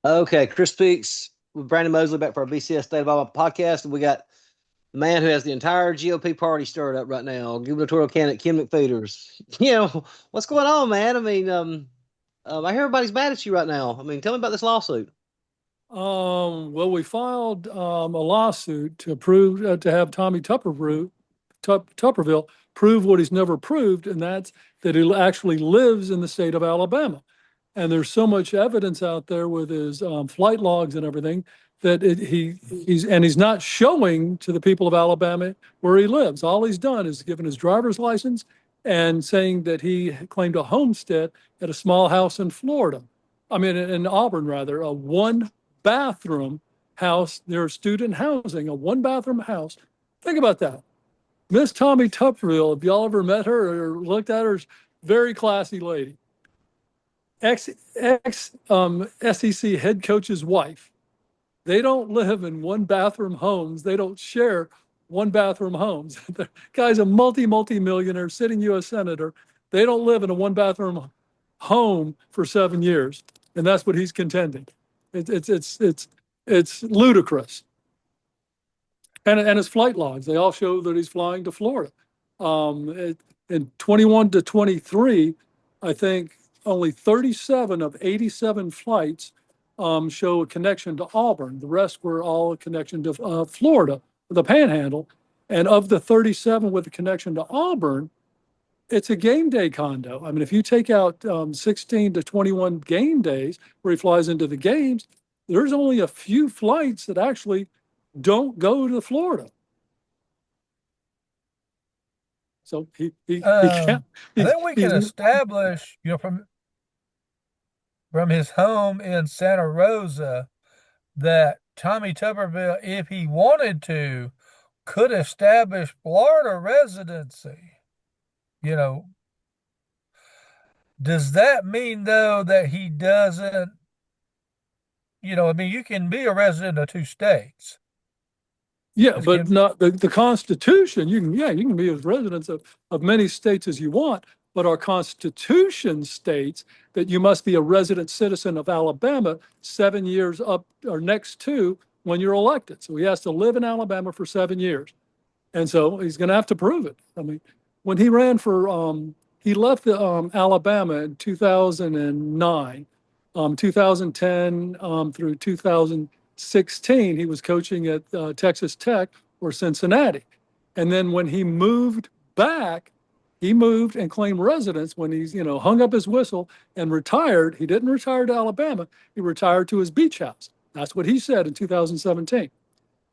Okay, Chris Speaks with Brandon Moseley back for our BCS State of Alabama podcast. And we got the man who has the entire GOP party stirred up right now, gubernatorial candidate Ken McFeeters. What's going on, man? I hear everybody's mad at you right now. Tell me about this lawsuit. Well, we filed a lawsuit to prove to have Tommy Tuberville prove what he's never proved, and that's that he actually lives in the state of Alabama. And there's so much evidence out there with his flight logs and everything that he's not showing to the people of Alabama where he lives. All he's done is given his driver's license and saying that he claimed a homestead at a small house in Florida. I mean, in Auburn, rather, a one bathroom house near student housing, a one bathroom house. Think about that. Miss Tommy Tuberville, if y'all ever met her or looked at her, is a very classy lady. Ex SEC head coach's wife. They don't live in one bathroom homes. They don't share one bathroom homes. The guy's a multi millionaire, sitting U.S. senator. They don't live in a one bathroom home for 7 years, and that's what he's contending. It's ludicrous. And his flight logs, they all show that he's flying to Florida. In 21 to 23, I think only 37 of 87 flights show a connection to Auburn. The rest were all a connection to Florida, the Panhandle. And of the 37 with a connection to Auburn, it's a game day condo. I mean, if you take out 16 to 21 game days where he flies into the games, there's only a few flights that actually don't go to Florida. So he can't. I think we can establish, from his home in Santa Rosa, that Tommy Tuberville, if he wanted to, could establish Florida residency. You know, does that mean though that he doesn't? You can be a resident of two states. Yeah, but not the Constitution. You can be as residents of many states as you want, but our Constitution states that you must be a resident citizen of Alabama 7 years up or next to when you're elected. So he has to live in Alabama for 7 years. And so he's going to have to prove it. I mean, when he ran he left Alabama in 2009, 2010 through 2016, he was coaching at Texas Tech or Cincinnati. And then when he moved back, he moved and claimed residence when he's, hung up his whistle and retired. He didn't retire to Alabama. He retired to his beach house. That's what he said in 2017.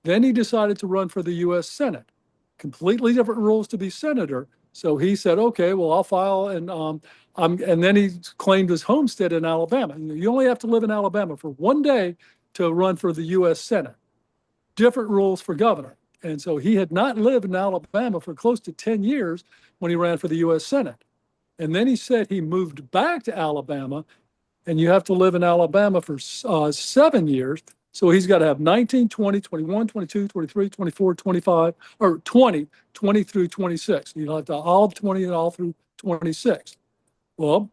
Then he decided to run for the U.S. Senate. Completely different rules to be senator. So he said, okay, well, I'll file. And then he claimed his homestead in Alabama. You only have to live in Alabama for one day to run for the U.S. Senate. Different rules for governor. And so he had not lived in Alabama for close to 10 years when he ran for the U.S. Senate. And then he said he moved back to Alabama, and you have to live in Alabama for 7 years. So he's got to have 19, 20, 21, 22, 23, 24, 25, or 20 through 26. You'll have to all of 20 and all through 26. Well,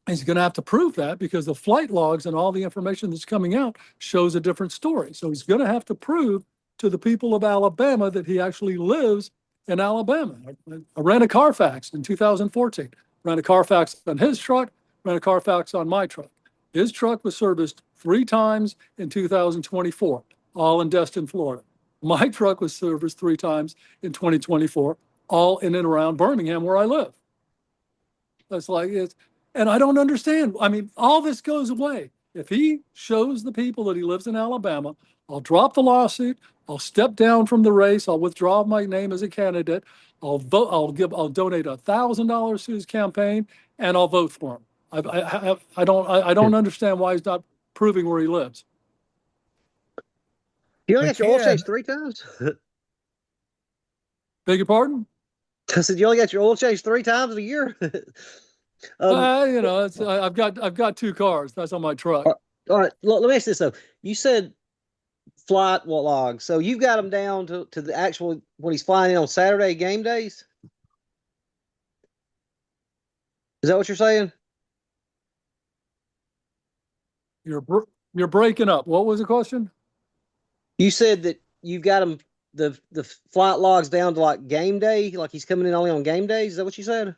he's going to have to prove that because the flight logs and all the information that's coming out shows a different story. So he's going to have to prove to the people of Alabama that he actually lives in Alabama. I ran a Carfax in 2014, ran a Carfax on his truck, ran a Carfax on my truck. His truck was serviced 3 times in 2024, all in Destin, Florida. My truck was serviced 3 times in 2024, all in and around Birmingham, where I live. That's like it. And I don't understand. I mean, all this goes away. If he shows the people that he lives in Alabama, I'll drop the lawsuit. I'll step down from the race. I'll withdraw my name as a candidate. I'll vote. I'll donate $1,000 to his campaign, and I'll vote for him. I don't understand why he's not proving where he lives. You only got your oil change 3 times? Beg your pardon? I said you only got your oil change 3 times a year. I've got 2 cars. That's on my truck. All right. Let me ask this though. You said flight log, so you've got him down to the actual when he's flying in on Saturday game days. Is that what you're saying? You're You're breaking up. What was the question? You said that you've got him the flight logs down to like game day, like he's coming in only on game days. Is that what you said?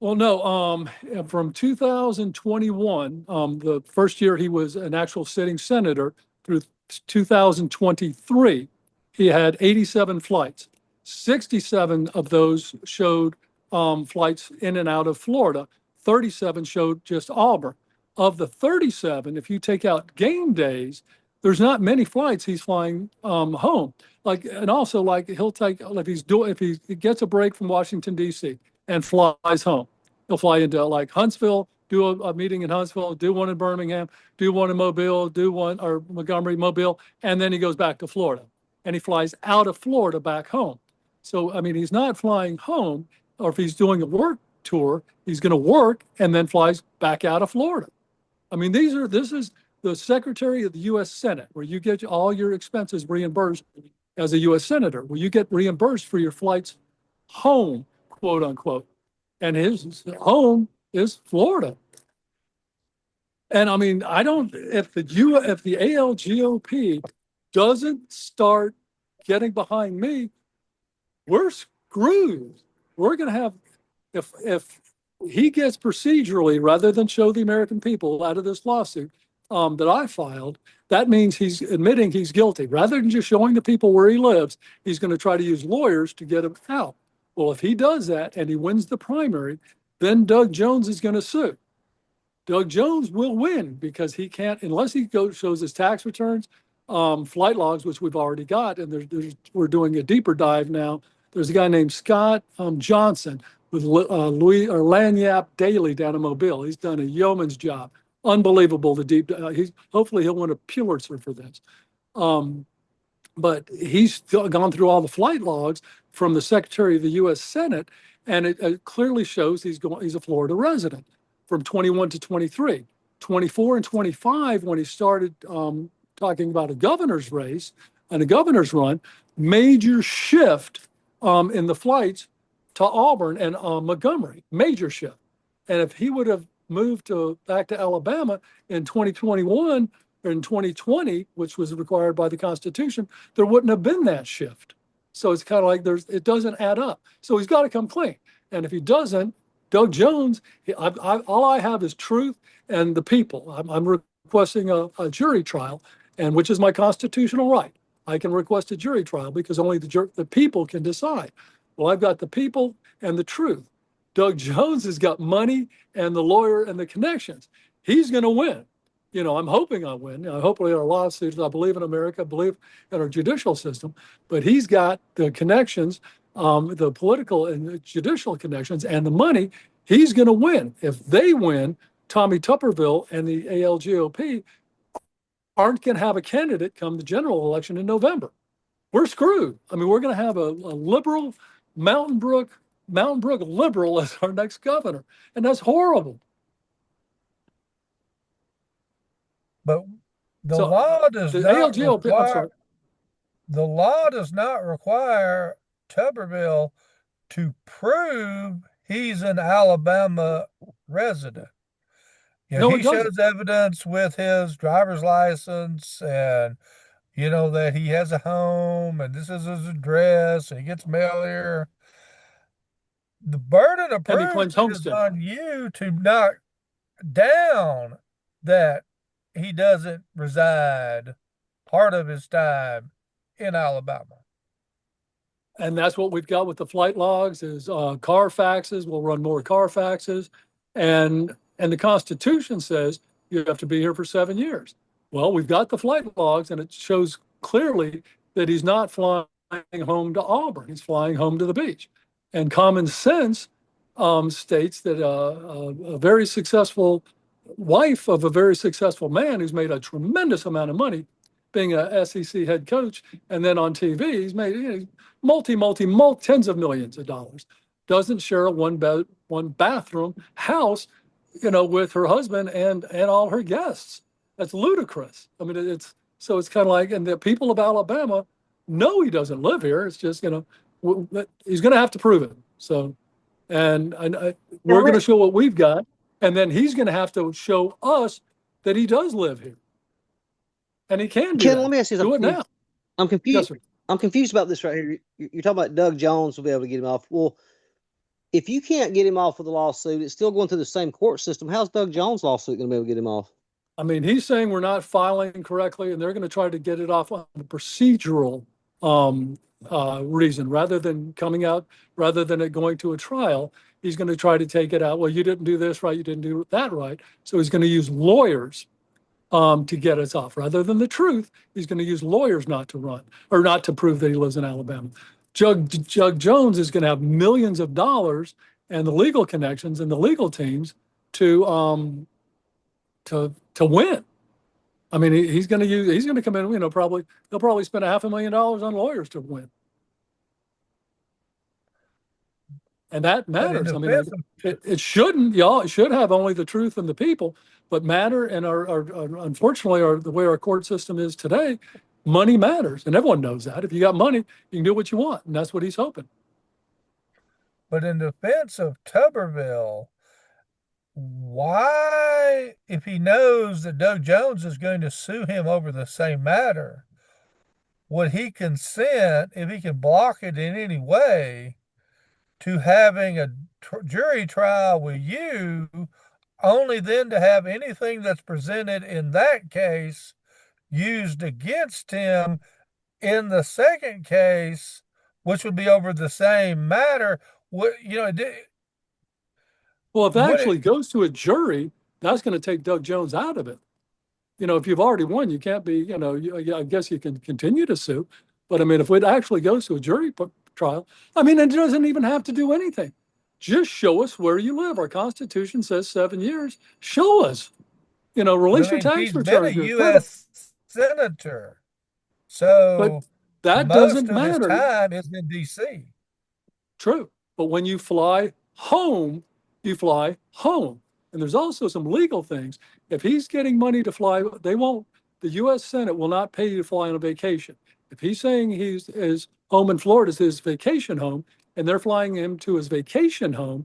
Well, no. From 2021, the first year he was an actual sitting senator, through 2023, he had 87 flights. 67 of those showed flights in and out of Florida. 37 showed just Auburn. Of the 37, if you take out game days, there's not many flights he's flying home. Like, and also like he'll take, if he gets a break from Washington D.C. and flies home, he'll fly into like Huntsville, do a meeting in Huntsville, do one in Birmingham, do one in Mobile, do one, or Montgomery, Mobile, and then he goes back to Florida. And he flies out of Florida back home. So, I mean, he's not flying home, or if he's doing a work tour, he's going to work and then flies back out of Florida. I mean, this is the Secretary of the U.S. Senate, where you get all your expenses reimbursed as a U.S. Senator, where you get reimbursed for your flights home, quote unquote. And his home is Florida. And I mean, if the ALGOP doesn't start getting behind me, we're screwed. We're going to have, if he gets procedurally, rather than show the American people out of this lawsuit that I filed, that means he's admitting he's guilty. Rather than just showing the people where he lives, he's going to try to use lawyers to get him out. Well, if he does that and he wins the primary, then Doug Jones is going to sue. Doug Jones will win because he can't, unless he shows his tax returns, flight logs, which we've already got, and we're doing a deeper dive now. There's a guy named Scott Johnson with Lanyap Daily down in Mobile. He's done a yeoman's job. Unbelievable, the deep dive. Hopefully he'll win a Pulitzer for this. But he's gone through all the flight logs from the Secretary of the U.S. Senate, and it clearly shows he's a Florida resident from 21 to 23. 24 and 25, when he started talking about a governor's race and a governor's run, major shift in the flights to Auburn and Montgomery, major shift. And if he would have moved back to Alabama in 2021 or in 2020, which was required by the Constitution, there wouldn't have been that shift. So it's kind of like it doesn't add up. So he's got to come clean. And if he doesn't, Doug Jones, all I have is truth and the people. I'm requesting a jury trial, and which is my constitutional right. I can request a jury trial because only the people can decide. Well, I've got the people and the truth. Doug Jones has got money and the lawyer and the connections. He's going to win. I'm hoping I win. Hopefully our lawsuits, I believe in America, I believe in our judicial system, but he's got the connections, the political and the judicial connections and the money. He's going to win. If they win, Tommy Tuberville and the ALGOP aren't going to have a candidate come the general election in November. We're screwed. I mean, we're going to have a liberal, Mountain Brook liberal as our next governor, and that's horrible. But the law does not require Tuberville to prove he's an Alabama resident. He shows evidence with his driver's license and, that he has a home and this is his address and he gets mail here. The burden of proof is on you to knock down that he doesn't reside part of his time in Alabama. And that's what we've got with the flight logs is Carfaxes. We'll run more Carfaxes. And the Constitution says you have to be here for 7 years. Well, we've got the flight logs, and it shows clearly that he's not flying home to Auburn. He's flying home to the beach. And common sense states that a very successful wife of a very successful man who's made a tremendous amount of money being a SEC head coach, and then on TV, he's made multi tens of millions of dollars, doesn't share a one bathroom house, with her husband and all her guests. That's ludicrous. I mean, it's kind of like, and the people of Alabama know he doesn't live here. It's just, he's going to have to prove it. So, and we're going to show what we've got. And then he's going to have to show us that he does live here. And he can do Ken, that. let me ask you Do it something. now. I'm confused. Yes, sir. I'm confused about this right here. You're talking about Doug Jones will be able to get him off. Well, if you can't get him off with a lawsuit, it's still going through the same court system. How's Doug Jones' lawsuit going to be able to get him off? I mean, he's saying we're not filing correctly, and they're going to try to get it off on a procedural reason rather than it going to a trial. He's going to try to take it out. Well, you didn't do this right. You didn't do that right. So he's going to use lawyers to get us off rather than the truth. He's going to use lawyers not to run or not to prove that he lives in Alabama. Judge Jones is going to have millions of dollars and the legal connections and the legal teams to win. I mean, he's going to come in, they'll probably spend $500,000 on lawyers to win. And that matters. I mean, it shouldn't, y'all. It should have only the truth and the people, but matter and unfortunately, the way our court system is today, money matters. And everyone knows that. If you got money, you can do what you want. And that's what he's hoping. But in defense of Tuberville, why, if he knows that Doug Jones is going to sue him over the same matter, would he consent, if he can block it in any way, to having a jury trial with you, only then to have anything that's presented in that case used against him in the second case, which would be over the same matter? Well, if that actually goes to a jury, that's going to take Doug Jones out of it. If you've already won, you can't be, I guess you can continue to sue. But I mean, if it actually goes to a jury trial, I mean, it doesn't even have to do anything. Just show us where you live. Our Constitution says 7 years. Show us, release your tax return. He's been a U.S. senator. So but that doesn't matter. Most of his time is in D.C. True. But when you fly home, you fly home. And there's also some legal things. If he's getting money to fly, the U.S. Senate will not pay you to fly on a vacation. If he's saying his home in Florida is his vacation home, and they're flying him to his vacation home,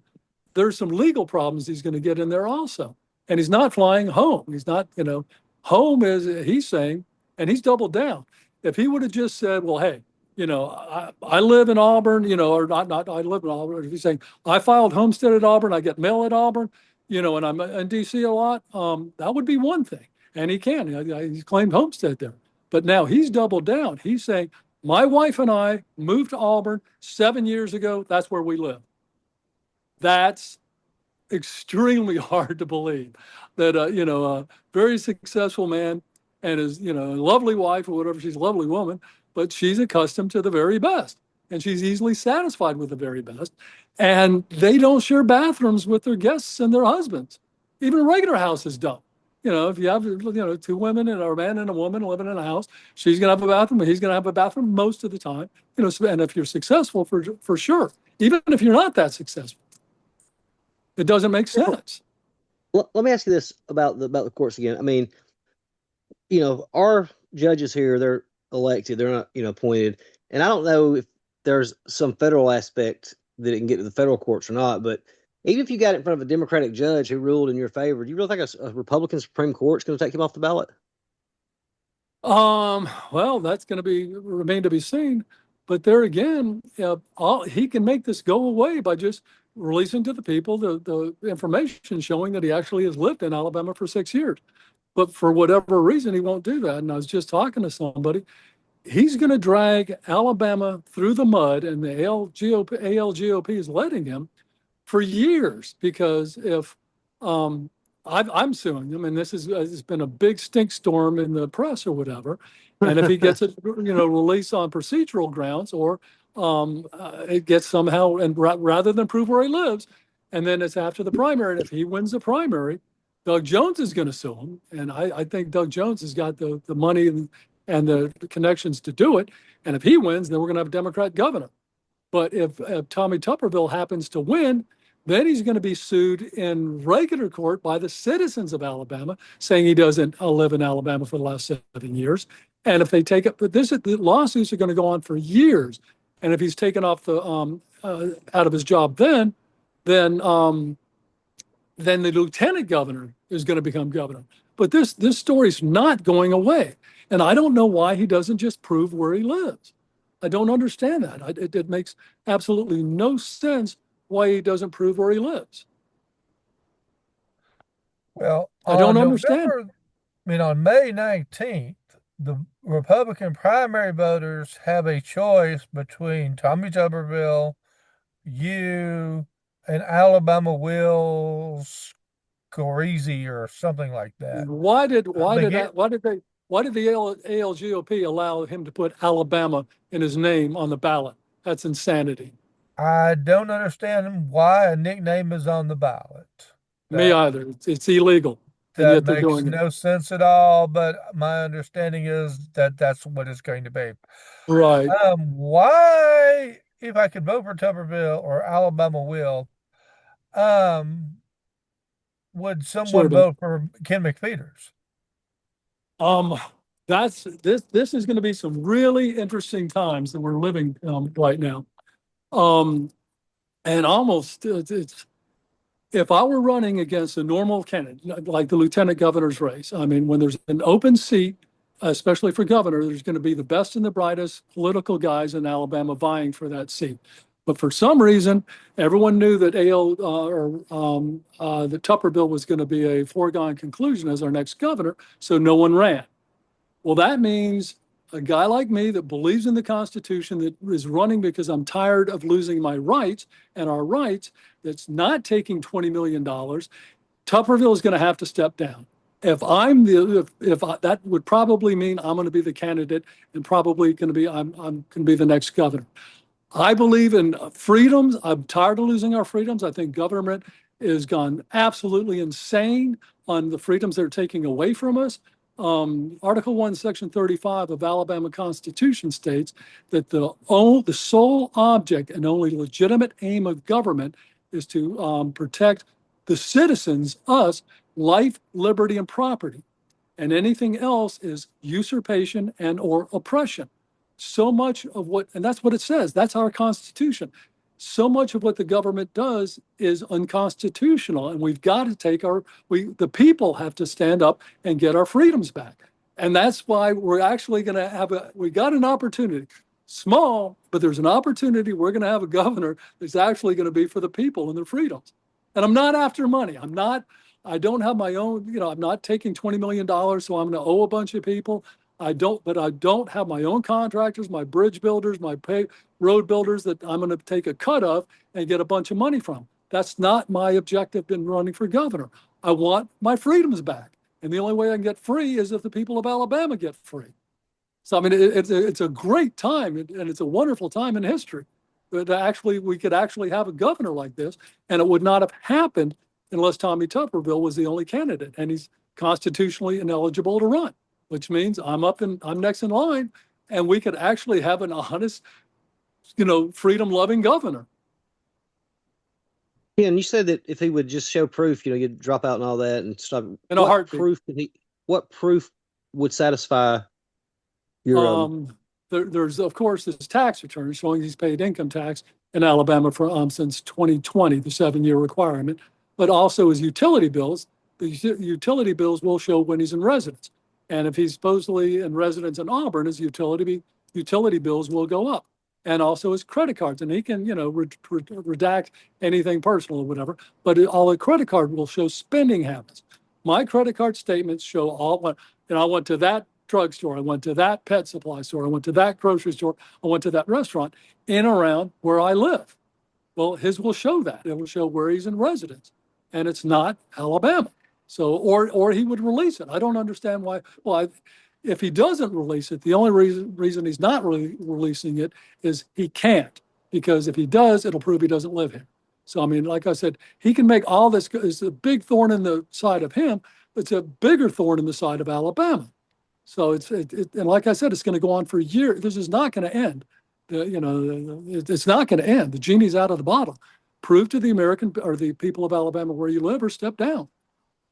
there's some legal problems he's going to get in there also. And he's not flying home. He's not, home is, he's saying, and he's doubled down. If he would have just said, well, hey, I live in Auburn, or not I live in Auburn. If he's saying, I filed homestead at Auburn, I get mail at Auburn, and I'm in D.C. a lot, that would be one thing. And he can. He's claimed homestead there. But now he's doubled down. He's saying, my wife and I moved to Auburn 7 years ago. That's where we live. That's extremely hard to believe that, a very successful man and his, a lovely wife or whatever, she's a lovely woman, but she's accustomed to the very best. And she's easily satisfied with the very best. And they don't share bathrooms with their guests and their husbands. Even regular houses don't. If you have, two women and a man and a woman living in a house, she's going to have a bathroom and he's going to have a bathroom most of the time. And if you're successful, for sure, even if you're not that successful, it doesn't make sense. Let me ask you this about the courts again. I mean, our judges here, they're elected, they're not, appointed. And I don't know if there's some federal aspect that it can get to the federal courts or not, but even if you got it in front of a Democratic judge who ruled in your favor, do you really think a Republican Supreme Court is going to take him off the ballot? Well, that's going to remain to be seen. But there again, he can make this go away by just releasing to the people the information showing that he actually has lived in Alabama for 6 years. But for whatever reason, he won't do that. And I was just talking to somebody. He's going to drag Alabama through the mud, and the ALGOP is letting him for years, because if I'm suing him, and it's been a big stink storm in the press or whatever, and if he gets it, released on procedural grounds, or it gets somehow, and rather than prove where he lives, and then it's after the primary, and if he wins the primary, Doug Jones is going to sue him, and I think Doug Jones has got the money and the connections to do it, and if he wins, then we're going to have a Democrat governor. But if Tommy Tuberville happens to win, then he's going to be sued in regular court by the citizens of Alabama, saying he doesn't live in Alabama for the last 7 years. And if they take it, but the lawsuits are going to go on for years. And if he's taken off the out of his job, then then the lieutenant governor is going to become governor. But this story's not going away. And I don't know why he doesn't just prove where he lives. I don't understand that. It makes absolutely no sense why he doesn't prove where he lives. Well, I don't understand. On May 19th, the Republican primary voters have a choice between Tommy Tuberville, you, and Alabama Will Scorsese or something like that. Why did the ALGOP allow him to put Alabama in his name on the ballot? That's insanity. I don't understand why a nickname is on the ballot. Me either. It's illegal. That makes no sense at all, but my understanding is that that's what it's going to be. Right. Why, if I could vote for Tuberville or Alabama Will, would someone vote for Ken McFeeters? This is going to be some really interesting times that we're living right now. And almost if I were running against a normal candidate, like the lieutenant governor's race, I mean, when there's an open seat, especially for governor, there's going to be the best and the brightest political guys in Alabama vying for that seat. But for some reason, everyone knew that that Tuberville was going to be a foregone conclusion as our next governor, so no one ran. Well, that means a guy like me that believes in the Constitution, that is running because I'm tired of losing my rights and our rights, that's not taking $20 million, Tuberville is going to have to step down. That would probably mean I'm going to be the candidate and probably going to be, I'm going to be the next governor. I believe in freedoms. I'm tired of losing our freedoms. I think government has gone absolutely insane on the freedoms they're taking away from us. Article 1, Section 35 of Alabama Constitution states that the sole object and only legitimate aim of government is to protect the citizens, us, life, liberty, and property. And anything else is usurpation and or oppression. So much of and that's what it says, that's our Constitution. So much of what the government does is unconstitutional, and we've got to take the people have to stand up and get our freedoms back. And that's why we're actually going to we got an opportunity, small, but there's an opportunity. We're going to have a governor that's actually going to be for the people and their freedoms. And I'm not after money. I don't have my own, I'm not taking $20 million, so I'm going to owe a bunch of people. I don't have my own contractors, my bridge builders, my road builders that I'm going to take a cut of and get a bunch of money from. That's not my objective in running for governor. I want my freedoms back. And the only way I can get free is if the people of Alabama get free. So, I mean, it's a great time, and it's a wonderful time in history. But we could actually have a governor like this, and it would not have happened unless Tommy Tuberville was the only candidate, and he's constitutionally ineligible to run, which means I'm next in line, and we could actually have an honest, freedom-loving governor. Yeah, and you said that if he would just show proof, you'd drop out and all that and stop. In a heartbeat. What proof would satisfy your? There's of course his tax return showing he's paid income tax in Alabama for since 2020, the 7-year requirement, but also his utility bills. The utility bills will show when he's in residence. And if he's supposedly in residence in Auburn, his utility bills will go up. And also his credit cards. And he can, redact anything personal or whatever, but all the credit card will show spending habits. My credit card statements show I went to that drugstore, I went to that pet supply store, I went to that grocery store, I went to that restaurant in around where I live. Well, his will show that. It will show where he's in residence. And it's not Alabama. So, or he would release it. I don't understand why. Well, if he doesn't release it, the only reason he's not really releasing it is he can't, because if he does, it'll prove he doesn't live here. So, I mean, like I said, he can make all this. It's a big thorn in the side of him. It's a bigger thorn in the side of Alabama. So and like I said, it's going to go on for years. This is not going to end. It's not going to end. The genie's out of the bottle. Prove to the American or the people of Alabama where you live, or step down.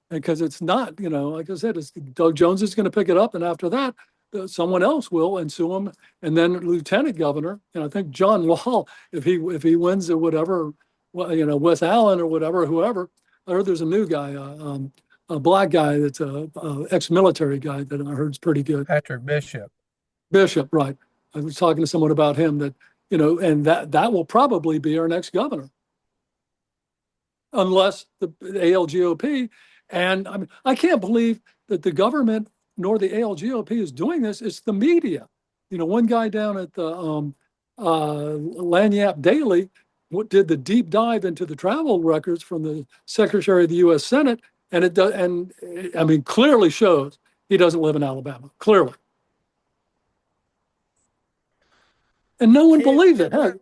Because it's not, like I said, Doug Jones is going to pick it up, and after that, someone else will and sue him, and then lieutenant governor. And I think John Wall, if he wins or whatever, Wes Allen or whatever, whoever, or there's a new guy, a black guy that's a ex-military guy that I heard is pretty good. Patrick Bishop. Bishop, right. I was talking to someone about him that, and that will probably be our next governor. Unless the ALGOP, and I mean, I can't believe that the government nor the ALGOP is doing this. It's the media. One guy down at the Lanyap Daily did the deep dive into the travel records from the Secretary of the U.S. Senate, and it does, and I mean, clearly shows he doesn't live in Alabama. Clearly, and no one believes it. Hey,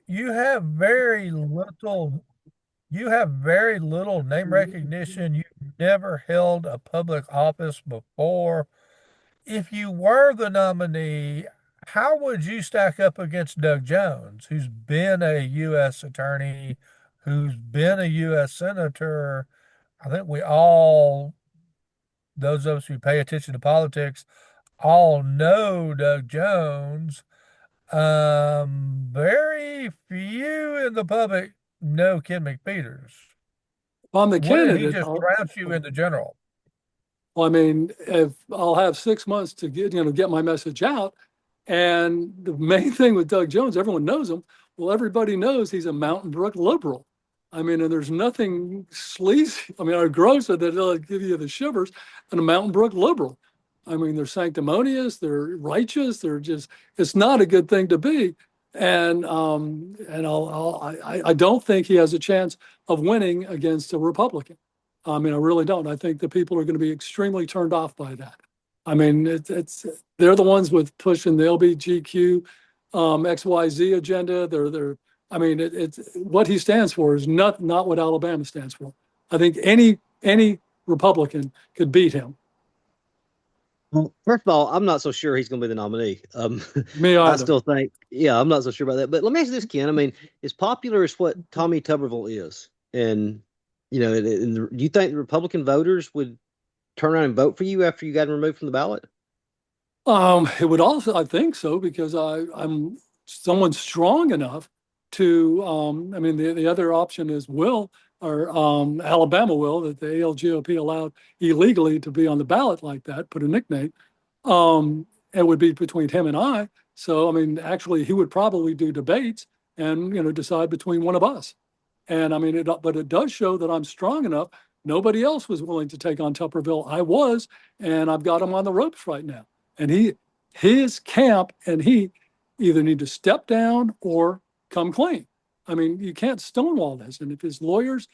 You have very little name recognition. You've never held a public office before. If you were the nominee, how would you stack up against Doug Jones, who's been a U.S. attorney, who's been a U.S. senator? I think those of us who pay attention to politics, all know Doug Jones. Very few in the public know Ken McFeeters. I'm the candidate. He just drafts you into general. Well, I mean, if I'll have 6 months to get my message out, and the main thing with Doug Jones, everyone knows him. Well, everybody knows he's a Mountain Brook liberal. I mean, and there's nothing sleazy, or grosser that'll give you the shivers than a Mountain Brook liberal. I mean, they're sanctimonious, they're righteous, it's not a good thing to be. And I don't think he has a chance of winning against a Republican. I mean, I really don't. I think the people are going to be extremely turned off by that. I mean, they're the ones with pushing the LBGQ, XYZ agenda. I mean, it's what he stands for is not what Alabama stands for. I think any Republican could beat him. Well, first of all, I'm not so sure he's going to be the nominee. Me either. I still think, I'm not so sure about that. But let me ask you this, Ken. I mean, as popular as what Tommy Tuberville is, and do you think the Republican voters would turn around and vote for you after you got removed from the ballot? It would also, I think so, because I'm someone strong enough to. I mean, the other option is Alabama will, that the ALGOP allowed illegally to be on the ballot like that, put a nickname. It would be between him and I. So, I mean, actually, he would probably do debates and decide between one of us. And I mean, but it does show that I'm strong enough. Nobody else was willing to take on Tuberville. I was, and I've got him on the ropes right now. And his camp and he either need to step down or come clean. I mean, you can't stonewall this. And if his lawyers,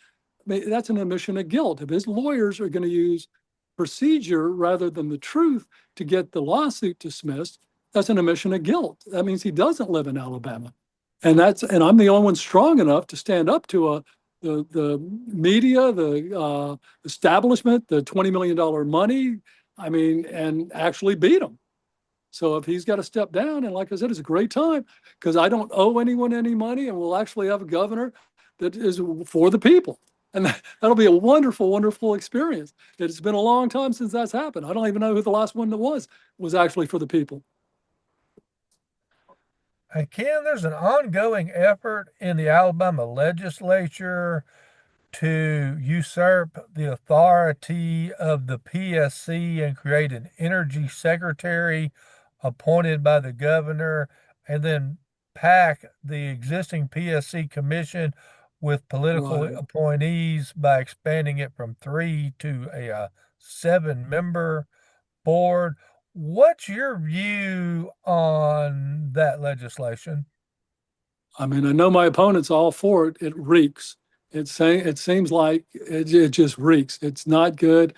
that's an admission of guilt. If his lawyers are going to use procedure rather than the truth to get the lawsuit dismissed, that's an admission of guilt. That means he doesn't live in Alabama. And I'm the only one strong enough to stand up to the media, the establishment, the $20 million money, I mean, and actually beat him. So if he's got to step down, and like I said, it's a great time because I don't owe anyone any money, and we'll actually have a governor that is for the people. And that'll be a wonderful, wonderful experience. It's been a long time since that's happened. I don't even know who the last one that was actually for the people. Ken, there's an ongoing effort in the Alabama legislature to usurp the authority of the PSC and create an energy secretary appointed by the governor, and then pack the existing PSC commission with political appointees by expanding it from 3 to a 7-member board. What's your view on that legislation? I mean, I know my opponent's all for it. It reeks. It seems like it just reeks. It's not good.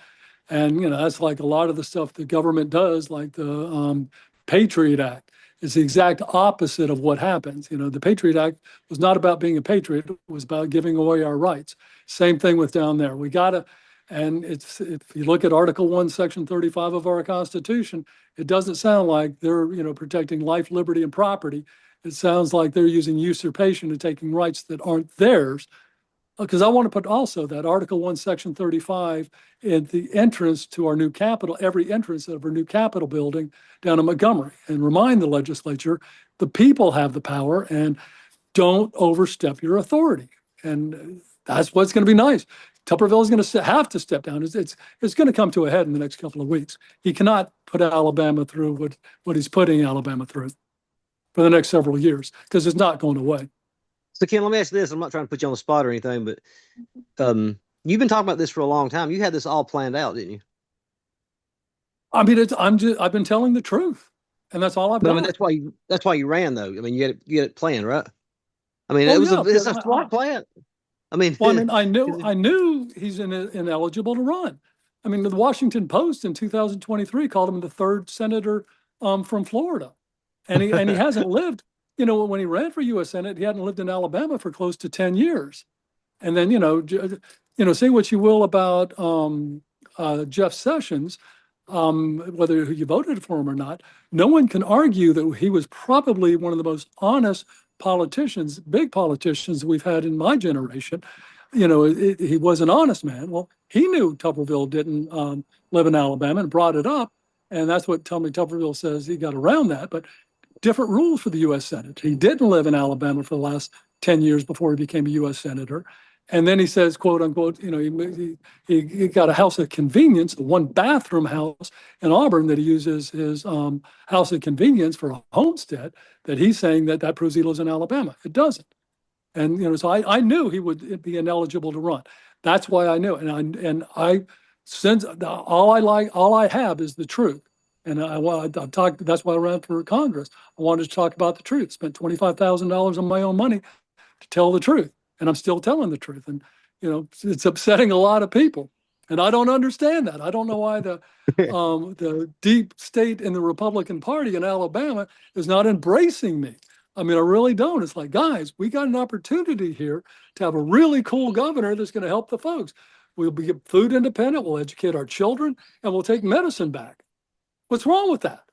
And, that's like a lot of the stuff the government does, like the Patriot Act. It's the exact opposite of what happens. The Patriot Act was not about being a patriot. It was about giving away our rights. Same thing with down there. We got to, and if you look at Article 1, Section 35 of our Constitution, it doesn't sound like they're, protecting life, liberty, and property. It sounds like they're using usurpation and taking rights that aren't theirs. Because I want to put also that Article 1, Section 35 at the entrance to our new Capitol, every entrance of our new Capitol building down in Montgomery, and remind the legislature the people have the power and don't overstep your authority. And that's what's going to be nice. Tuberville is going to have to step down. It's going to come to a head in the next couple of weeks. He cannot put Alabama through what he's putting Alabama through for the next several years, because it's not going away. So, Ken, let me ask you this. I'm not trying to put you on the spot or anything, but you've been talking about this for a long time. You had this all planned out, didn't you? I mean, I've been telling the truth, and that's all I've done. I mean, that's why you ran, though. I mean, you had it planned, right? I mean, it's a smart plan. I mean, I knew he's ineligible to run. I mean, the Washington Post in 2023 called him the third senator from Florida, and he hasn't lived. You know, when he ran for U.S. Senate, he hadn't lived in Alabama for close to 10 years. And then, say what you will about Jeff Sessions, whether you voted for him or not, no one can argue that he was probably one of the most honest politicians, big politicians we've had in my generation. He was an honest man. Well, he knew Tuberville didn't live in Alabama and brought it up. And that's what Tommy Tuberville says he got around that. But different rules for the U.S. Senate. He didn't live in Alabama for the last 10 years before he became a U.S. Senator. And then he says, quote unquote, he got a house of convenience, a one bathroom house in Auburn that he uses his house of convenience for a homestead, that he's saying that proves he lives in Alabama. It doesn't. And, so I knew he would be ineligible to run. That's why I knew. Since all I have is the truth. And I've talked, that's why I ran for Congress. I wanted to talk about the truth. Spent $25,000 on my own money to tell the truth. And I'm still telling the truth. And, it's upsetting a lot of people. And I don't understand that. I don't know why the deep state in the Republican Party in Alabama is not embracing me. I mean, I really don't. It's like, guys, we got an opportunity here to have a really cool governor that's going to help the folks. We'll be food independent. We'll educate our children, and we'll take medicine back. What's wrong with that?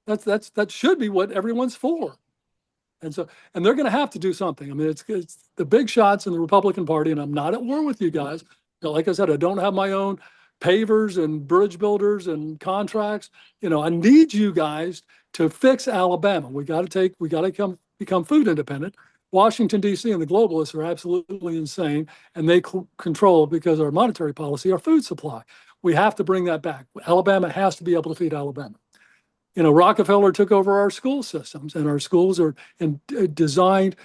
That should be what everyone's for. And they're going to have to do something. I mean, it's the big shots in the Republican Party, and I'm not at war with you guys. Like I said, I don't have my own pavers and bridge builders and contracts. I need you guys to fix Alabama. We got to become food independent. Washington, D.C. and the globalists are absolutely insane, and they control, because of our monetary policy, our food supply. We have to bring that back. Alabama has to be able to feed Alabama. Rockefeller took over our school systems, and our schools are designed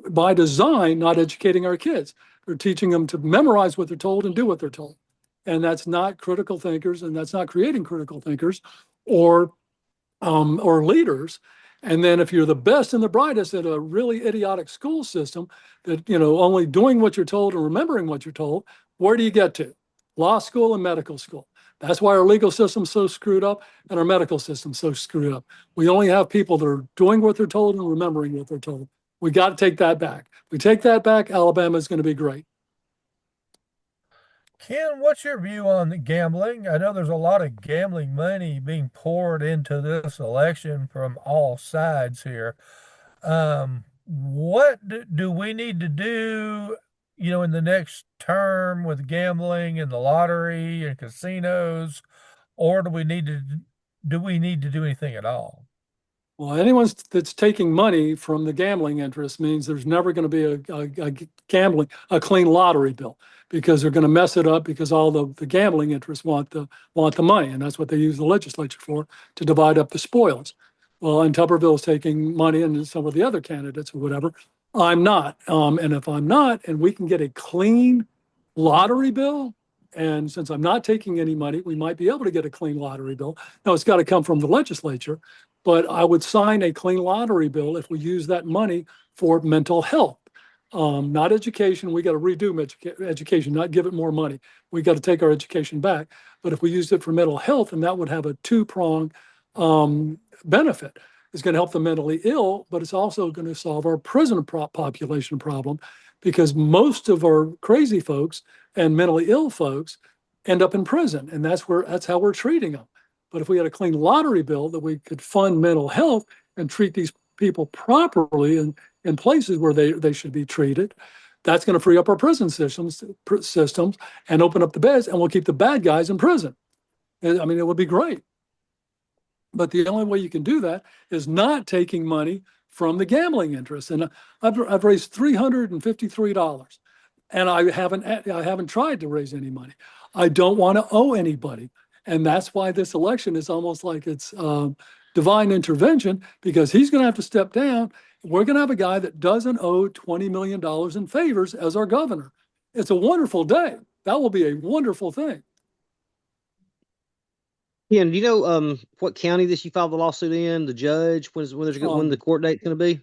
by design, not educating our kids. They're teaching them to memorize what they're told and do what they're told. And that's not critical thinkers, and that's not creating critical thinkers or leaders. And then if you're the best and the brightest at a really idiotic school system that, only doing what you're told and remembering what you're told, where do you get to? Law school and medical school. That's why our legal system's so screwed up and our medical system's so screwed up. We only have people that are doing what they're told and remembering what they're told. We got to take that back. If we take that back, Alabama is going to be great. Ken, what's your view on the gambling? I know there's a lot of gambling money being poured into this election from all sides here. What do we need to do, in the next term with gambling and the lottery and casinos, or do we need to do anything at all? Well, anyone that's taking money from the gambling interest means there's never going to be a clean lottery bill, because they're going to mess it up, because all the gambling interests want the money, and that's what they use the legislature for, to divide up the spoils. Well, and Tuberville is taking money, and some of the other candidates or whatever. I'm not. And if I'm not, and we can get a clean lottery bill, and since I'm not taking any money, we might be able to get a clean lottery bill. Now, it's got to come from the legislature, but I would sign a clean lottery bill if we use that money for mental health, not education. We got to redo education, not give it more money. We got to take our education back. But if we used it for mental health, and that would have a two-pronged benefit. It's going to help the mentally ill, but it's also going to solve our prison population problem, because most of our crazy folks and mentally ill folks end up in prison, and that's how we're treating them. But if we had a clean lottery bill that we could fund mental health and treat these people properly in places where they should be treated, that's going to free up our prison systems and open up the beds, and we'll keep the bad guys in prison. I mean, it would be great. But the only way you can do that is not taking money from the gambling interest. And I've raised $353. And I haven't tried to raise any money. I don't want to owe anybody. And that's why this election is almost like it's divine intervention, because he's going to have to step down. We're going to have a guy that doesn't owe $20 million in favors as our governor. It's a wonderful day. That will be a wonderful thing. Yeah, and do you know what county this you filed the lawsuit in? The judge, when the court date's going to be?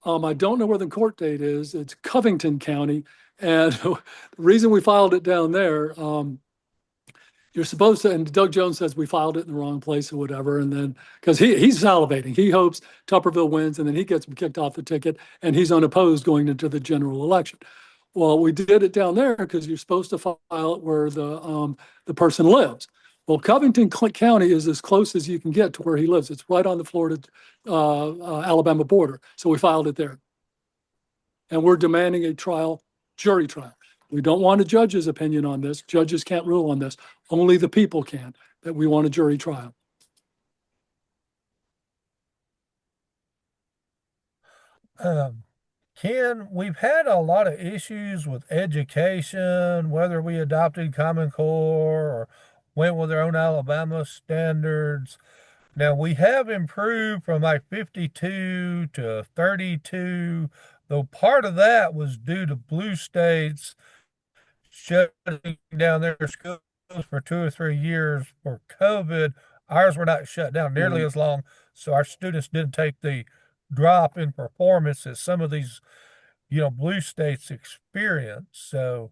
I don't know where the court date is. It's Covington County, and the reason we filed it down there, you're supposed to, and Doug Jones says we filed it in the wrong place or whatever, and then because he's salivating, he hopes Tuberville wins, and then he gets kicked off the ticket, and he's unopposed going into the general election. Well, we did it down there because you're supposed to file it where the person lives. Well, Covington County is as close as you can get to where he lives. It's right on the Florida Alabama border. So we filed it there. And we're demanding a jury trial. We don't want a judge's opinion on this. Judges can't rule on this. Only the people can, that we want a jury trial. Ken, we've had a lot of issues with education, whether we adopted Common Core or went with our own Alabama standards. Now, we have improved from like 52 to 32, though part of that was due to blue states shutting down their schools for 2 or 3 years for COVID. Ours were not shut down nearly as long, so our students didn't take the drop in performance that some of these, blue states experience. So,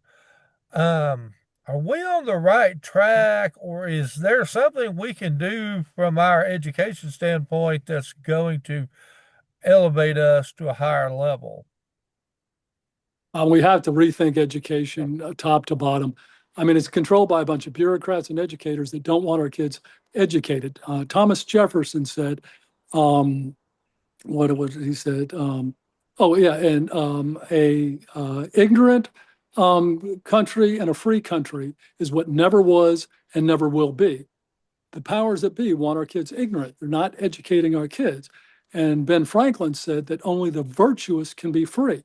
are we on the right track, or is there something we can do from our education standpoint that's going to elevate us to a higher level? We have to rethink education top to bottom. I mean, it's controlled by a bunch of bureaucrats and educators that don't want our kids educated. Thomas Jefferson said, what was he said? Ignorant country and a free country is what never was and never will be. The powers that be want our kids ignorant. They're not educating our kids. And Ben Franklin said that only the virtuous can be free.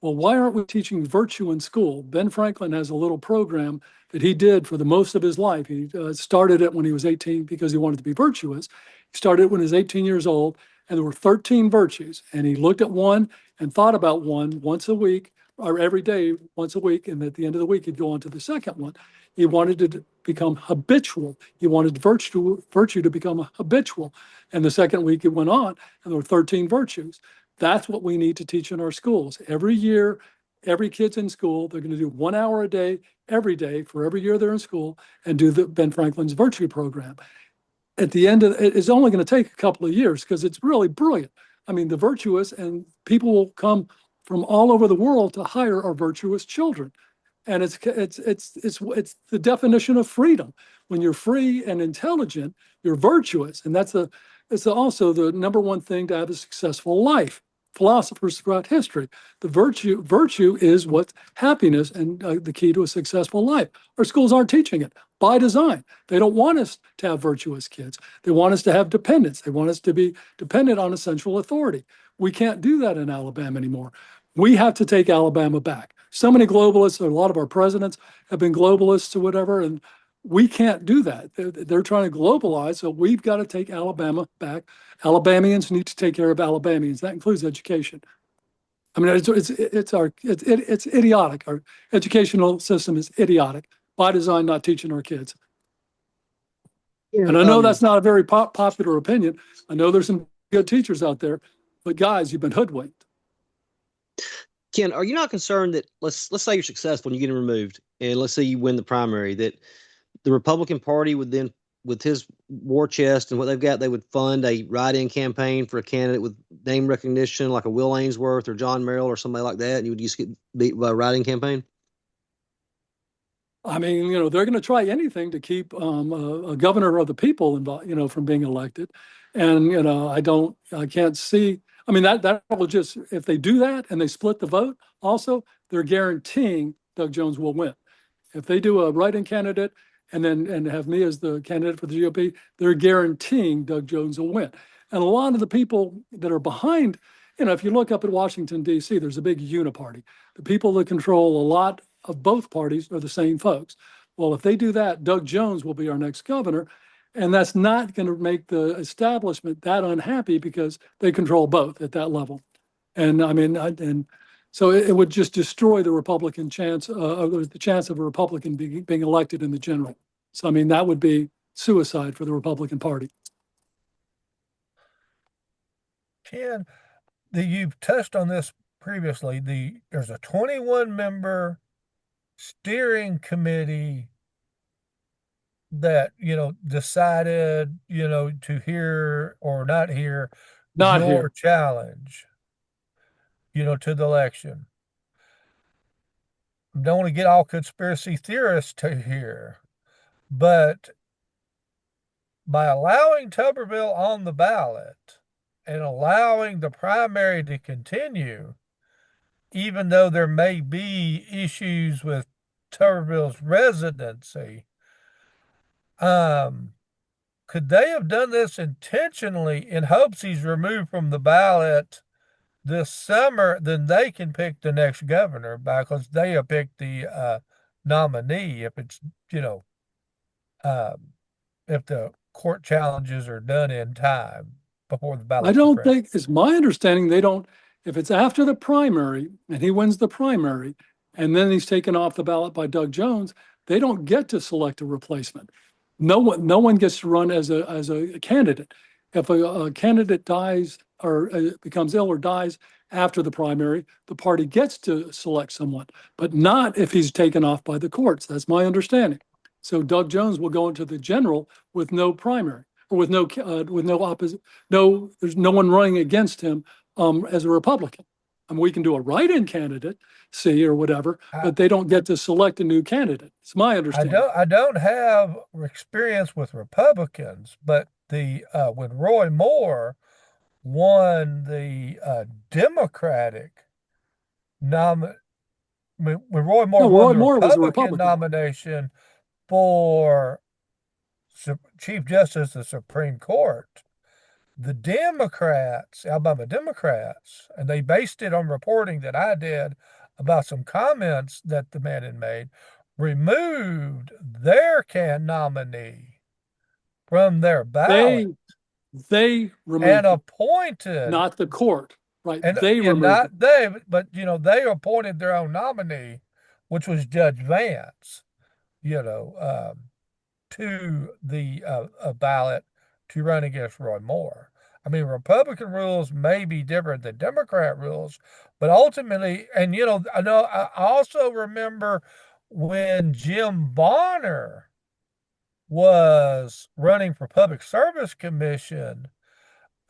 Well, why aren't we teaching virtue in school? Ben Franklin has a little program that he did for the most of his life. He started it when he was 18 because he wanted to be virtuous. He started it when he was 18 years old, and there were 13 virtues. And he looked at one and thought about one once a week, or every day, once a week. And at the end of the week, he'd go on to the second one. He wanted it to become habitual. He wanted virtue to become habitual. And the second week, it went on, and there were 13 virtues. That's what we need to teach in our schools. Every year, every kid's in school, they're going to do 1 hour a day, every day, for every year they're in school, and do the Ben Franklin's virtue program. At the end of it's only going to take a couple of years because it's really brilliant. I mean, the virtuous, and people will come from all over the world to hire our virtuous children. And it's the definition of freedom. When you're free and intelligent, you're virtuous. And it's also the number one thing to have a successful life. Philosophers throughout history, the virtue is what's happiness and the key to a successful life. Our schools aren't teaching it by design. They don't want us to have virtuous kids. They want us to have dependence. They want us to be dependent on a central authority. We can't do that in Alabama anymore. We have to take Alabama back. So many globalists, a lot of our presidents have been globalists or whatever, and we can't do that. They're trying to globalize, so we've got to take Alabama back. Alabamians need to take care of Alabamians. That includes education. I mean, it's idiotic. Our educational system is idiotic by design, not teaching our kids. Yeah, and I know that's not a very popular opinion. I know there's some good teachers out there, but guys, you've been hoodwinked. Ken, are you not concerned that let's say you're successful and you get him removed, and let's say you win the primary, that the Republican Party would then, with his war chest and what they've got, they would fund a write-in campaign for a candidate with name recognition, like a Will Ainsworth or John Merrill or somebody like that, and you would just get beat by a write-in campaign? I mean, they're going to try anything to keep a governor of the people involved, from being elected. And, I can't see. I mean, that will just, if they do that and they split the vote, also, they're guaranteeing Doug Jones will win. If they do a write-in candidate and have me as the candidate for the GOP, they're guaranteeing Doug Jones will win. And a lot of the people that are behind if you look up at Washington, D.C., there's a big uniparty. The people that control a lot of both parties are the same folks. Well, if they do that, Doug Jones will be our next governor. And that's not going to make the establishment that unhappy because they control both at that level. And I mean, and so it would just destroy the Republican chance, the chance of a Republican being elected in the general. So, I mean, that would be suicide for the Republican Party. Ken, you've touched on this previously. There's a 21-member steering committee that, decided, to hear or not hear your challenge, to the election. Don't want to get all conspiracy theorists to here, but by allowing Tuberville on the ballot and allowing the primary to continue, even though there may be issues with Tuberville's residency, could they have done this intentionally in hopes he's removed from the ballot this summer? Then they can pick the next governor because they have picked the nominee if it's, if the court challenges are done in time before the ballot. I don't think, it's my understanding, they don't, if it's after the primary and he wins the primary and then he's taken off the ballot by Doug Jones, they don't get to select a replacement. No one gets to run as a candidate. If a candidate dies or becomes ill or dies after the primary, the party gets to select someone, but not if he's taken off by the courts. That's my understanding. So Doug Jones will go into the general with no primary or with no opposite. There's no one running against him as a Republican. I mean, we can do a write-in candidate, or whatever, but they don't get to select a new candidate. It's my understanding. I don't have experience with Republicans, but when Roy Moore won the Democratic when Roy Moore won the Republican nomination for Chief Justice of the Supreme Court, the Democrats, Alabama Democrats, and they based it on reporting that I did about some comments that the man had made, removed their nominee from their ballot. They removed and appointed, not the court, right? And they removed not they, but they appointed their own nominee, which was Judge Vance, to the ballot to run against Roy Moore. I mean, Republican rules may be different than Democrat rules, but ultimately, and I also remember when Jim Bonner was running for Public Service Commission,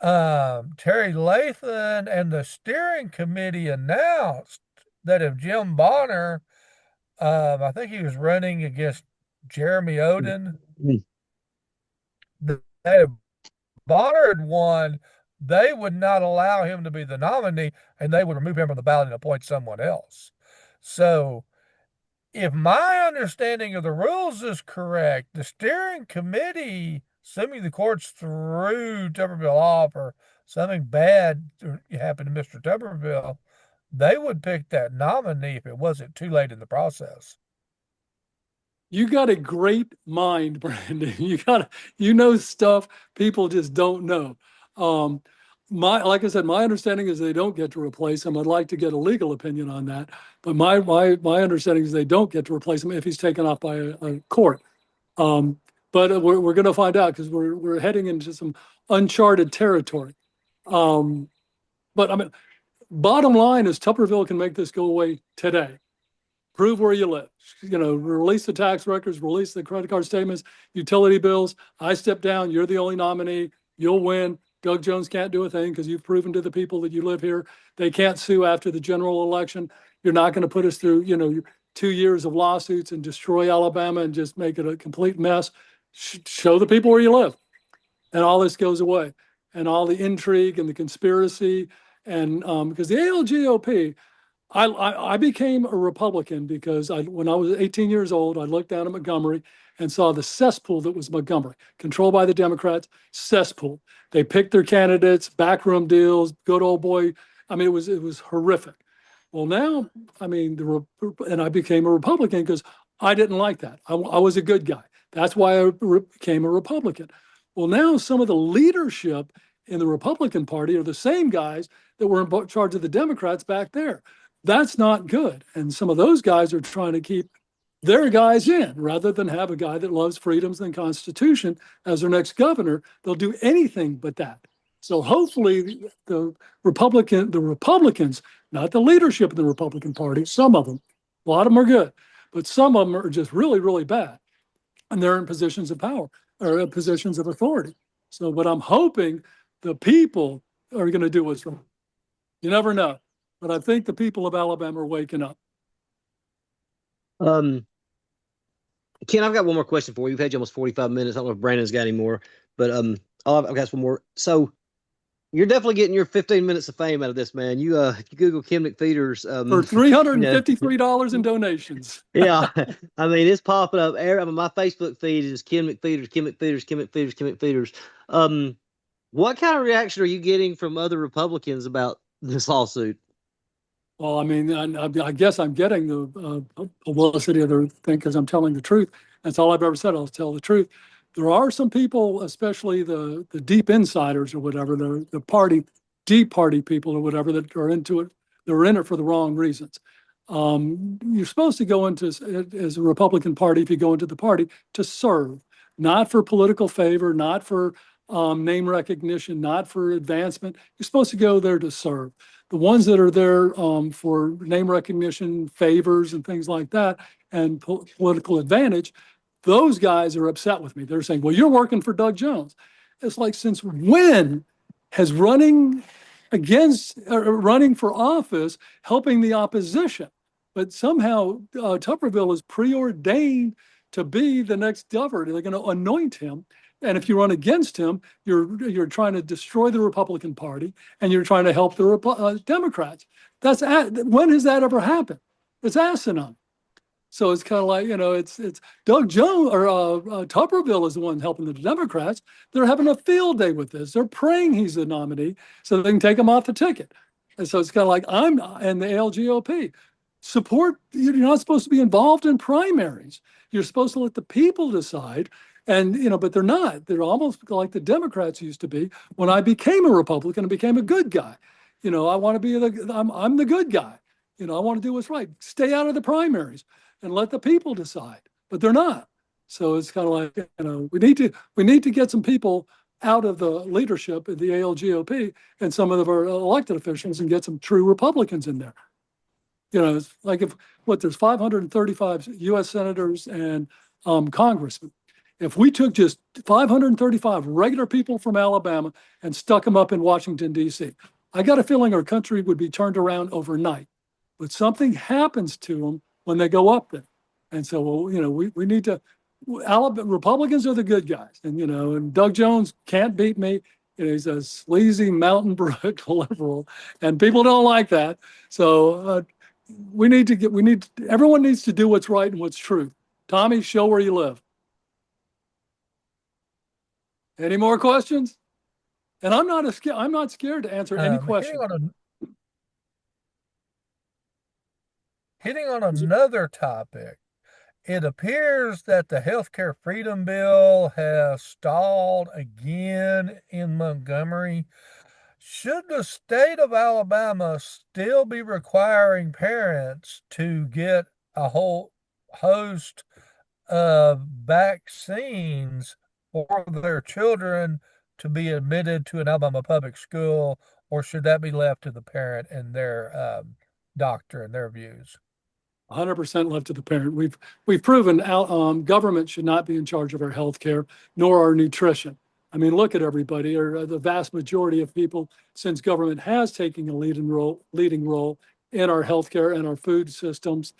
Terry Lathan and the steering committee announced that if Jim Bonner, I think he was running against Jeremy Oden, that if Bonner had won, they would not allow him to be the nominee and they would remove him from the ballot and appoint someone else. So if my understanding of the rules is correct, the steering committee, assuming the courts threw Tuberville off or something bad happened to Mr. Tuberville, they would pick that nominee if it wasn't too late in the process. You got a great mind, Brandon. You know stuff people just don't know. Like I said, my understanding is they don't get to replace him. I'd like to get a legal opinion on that, but my understanding is they don't get to replace him if he's taken off by a court. But we're going to find out because we're heading into some uncharted territory. But I mean, bottom line is Tuberville can make this go away today. Prove where you live. Release the tax records, release the credit card statements, utility bills. I step down. You're the only nominee. You'll win. Doug Jones can't do a thing because you've proven to the people that you live here. They can't sue after the general election. You're not going to put us through, 2 years of lawsuits and destroy Alabama and just make it a complete mess. Show the people where you live. And all this goes away. And all the intrigue and the conspiracy. And because the ALGOP, I became a Republican because when I was 18 years old, I looked down at Montgomery and saw the cesspool that was Montgomery, controlled by the Democrats, cesspool. They picked their candidates, backroom deals, good old boy, I mean, it was horrific. Well, now, I mean, and I became a Republican because I didn't like that. I was a good guy. That's why I became a Republican. Well, now some of the leadership in the Republican Party are the same guys that were in charge of the Democrats back there. That's not good. And some of those guys are trying to keep their guys in rather than have a guy that loves freedoms and the Constitution as their next governor. They'll do anything but that. So hopefully the Republicans, not the leadership of the Republican Party, some of them, a lot of them are good, but some of them are just really, really bad. And they're in positions of power or in positions of authority. So, but I'm hoping the people are going to do what's right. You never know. But I think the people of Alabama are waking up. Ken, I've got one more question for you. We've had you almost 45 minutes. I don't know if Brandon's got any more, but I've got one more. So you're definitely getting your 15 minutes of fame out of this, man. You if you Google Ken McFeeters for $353 in donations. Yeah, I mean it's popping up. I mean, my Facebook feed is Ken McFeeters, Ken McFeeters, Ken McFeeters, Ken McFeeters. What kind of reaction are you getting from other Republicans about this lawsuit? Well, I mean, I guess I'm getting the publicity of the thing because I'm telling the truth. That's all I've ever said. I'll tell the truth. There are some people, especially the deep insiders or whatever, the party, deep party people or whatever that are into it. They're in it for the wrong reasons. You're supposed to go into, as a Republican Party, if you go into the party, to serve, not for political favor, not for name recognition, not for advancement. You're supposed to go there to serve. The ones that are there for name recognition, favors, and things like that, and political advantage, those guys are upset with me. They're saying, well, you're working for Doug Jones. It's like, since when has running for office helping the opposition? But somehow Tuberville is preordained to be the next governor. They're going to anoint him. And if you run against him, you're trying to destroy the Republican Party and you're trying to help the Democrats. When has that ever happened? It's asinine. So it's kind of like, it's Doug Jones or Tuberville is the one helping the Democrats. They're having a field day with this. They're praying he's the nominee so they can take him off the ticket. And so it's kind of like, I'm and the ALGOP. Support, you're not supposed to be involved in primaries. You're supposed to let the people decide. And, but they're not. They're almost like the Democrats used to be when I became a Republican and became a good guy. I want to be I'm the good guy. I want to do what's right. Stay out of the primaries and let the people decide. But they're not. So it's kind of like, we need to get some people out of the leadership of the ALGOP and some of our elected officials and get some true Republicans in there. It's like there's 535 U.S. senators and congressmen. If we took just 535 regular people from Alabama and stuck them up in Washington, D.C., I got a feeling our country would be turned around overnight. But something happens to them when they go up there. And so, we need to, Republicans are the good guys. And Doug Jones can't beat me. He's a sleazy Mountain Brook liberal, and people don't like that. So everyone needs to do what's right and what's true. Tommy, show where you live. Any more questions? And I'm not scared to answer any question. Hitting on another topic, it appears that the healthcare freedom bill has stalled again in Montgomery. Should the state of Alabama still be requiring parents to get a whole host of vaccines for their children to be admitted to an Alabama public school, or should that be left to the parent and their doctor and their views? 100% left to the parent. We've proven government should not be in charge of our health care, nor our nutrition. I mean, look at everybody, or the vast majority of people, since government has taken a leading role in our healthcare and our food systems.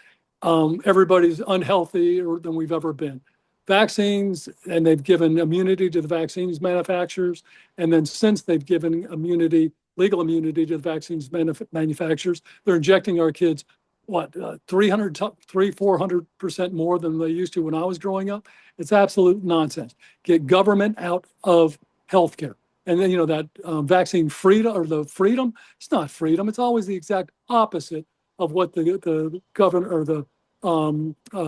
Everybody's unhealthier than we've ever been. Vaccines, and they've given immunity to the vaccines manufacturers. And then since they've given legal immunity to the vaccines manufacturers, they're injecting our kids, 400% more than they used to when I was growing up. It's absolute nonsense. Get government out of healthcare. And then, that vaccine freedom or the freedom, it's not freedom. It's always the exact opposite of what the governor or the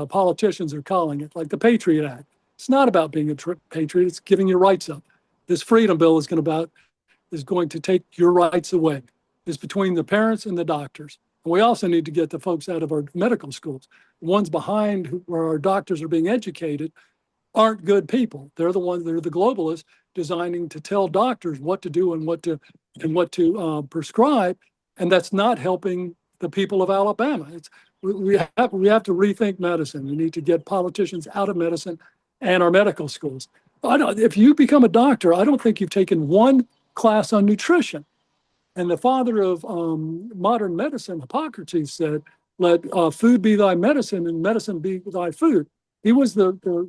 politicians are calling it, like the Patriot Act. It's not about being a patriot. It's giving your rights up. This freedom bill is going to take your rights away. It's between the parents and the doctors. And we also need to get the folks out of our medical schools. The ones behind where our doctors are being educated aren't good people. They're the globalists designing to tell doctors what to do and what to prescribe, and that's not helping the people of Alabama. We have to rethink medicine. We need to get politicians out of medicine and our medical schools. If you become a doctor, I don't think you've taken one class on nutrition. And the father of modern medicine, Hippocrates, said, "Let food be thy medicine and medicine be thy food." He was the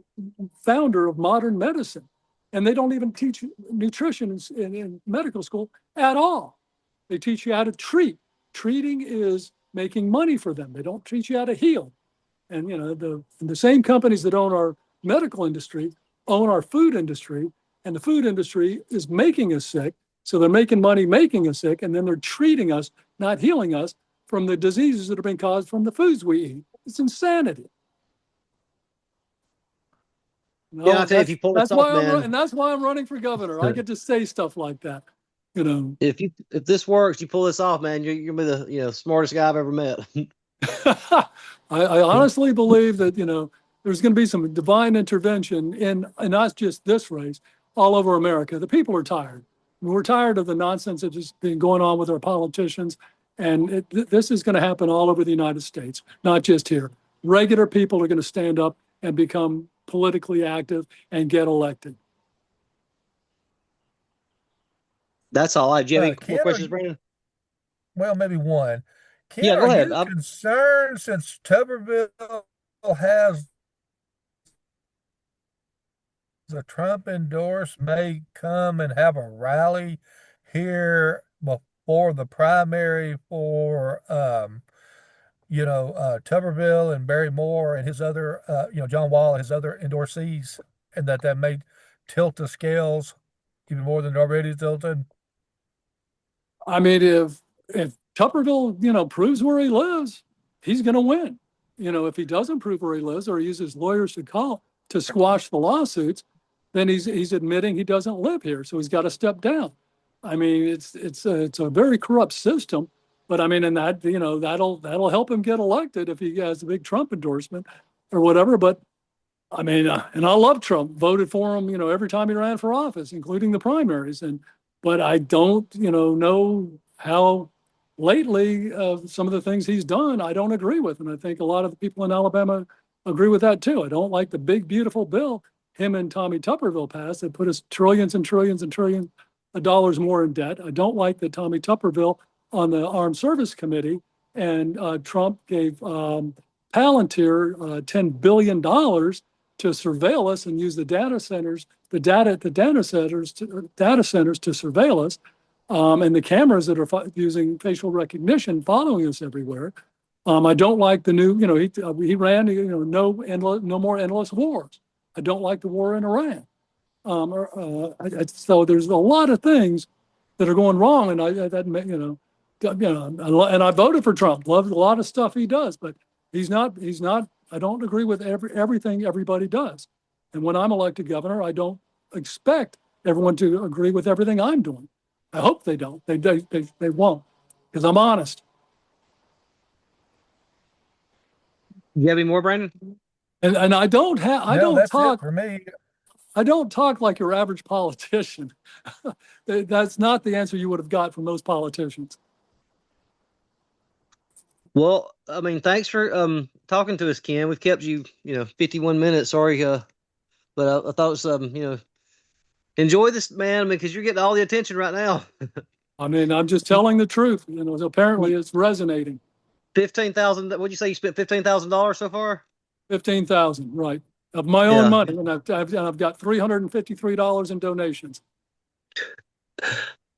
founder of modern medicine. And they don't even teach nutrition in medical school at all. They teach you how to treat. Treating is making money for them. They don't teach you how to heal. And the same companies that own our medical industry own our food industry, and the food industry is making us sick. So they're making money making us sick, and then they're treating us, not healing us, from the diseases that have been caused from the foods we eat. It's insanity. No, Yeah, I'll tell you, if you pull this off, man. And that's why I'm running for governor. I get to say stuff like that. If this works, you pull this off, man, you're gonna be the smartest guy I've ever met. I honestly believe that there's going to be some divine intervention in not just this race, all over America. The people are tired. We're tired of the nonsense that's just been going on with our politicians, and this is going to happen all over the United States, not just here. Regular people are going to stand up and become politically active and get elected. That's all. Do you have any more questions, Brandon? Well, maybe one. Ken, yeah, go ahead. Are you concerned since Tuberville has the Trump endorsed may come and have a rally here before the primary for Tuberville and Barry Moore and his other John Wall, his other endorsees, and that may tilt the scales even more than already tilted? I mean, if Tuberville proves where he lives, he's going to win. If he doesn't prove where he lives, or he uses lawyers to squash the lawsuits, then he's admitting he doesn't live here, so he's got to step down. I mean, it's a very corrupt system, but I mean, and that'll help him get elected if he has a big Trump endorsement or whatever. But I mean, and I love Trump, voted for him, every time he ran for office, including the primaries. But I don't, know how lately some of the things he's done, I don't agree with. And I think a lot of the people in Alabama agree with that too. I don't like the big, beautiful bill him and Tommy Tuberville passed that put us trillions and trillions and trillions of dollars more in debt. I don't like that Tommy Tuberville on the Armed Service Committee and Trump gave Palantir $10 billion to surveil us and use the data centers to surveil us, and the cameras that are using facial recognition following us everywhere. I don't like the new, he ran, no more endless wars. I don't like the war in Iran. So there's a lot of things that are going wrong, and and I voted for Trump. Love a lot of stuff he does, but he's not. I don't agree with everything everybody does. And when I'm elected governor, I don't expect everyone to agree with everything I'm doing. I hope they don't. They won't, because I'm honest. You have any more, Brandon? And I don't talk for me. I don't talk like your average politician. That's not the answer you would have got from most politicians. Well, I mean, thanks for talking to us, Ken. We've kept you, 51 minutes. Sorry, but I thought it was, enjoy this, man, because you're getting all the attention right now. I mean, I'm just telling the truth. Apparently it's resonating. 15,000. What'd you say? You spent $15,000 so far? 15,000, right, of my own money, and I've got $353 in donations.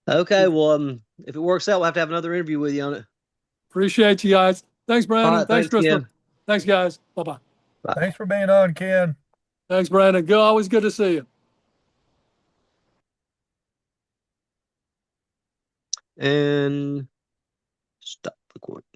Okay, well, if it works out, we'll have to have another interview with you on it. Appreciate you guys. Thanks, Brandon. Right, thanks, Christopher. Ken. Thanks, guys. Bye-bye. Thanks for being on, Ken. Thanks, Brandon. Always good to see you. And stop recording.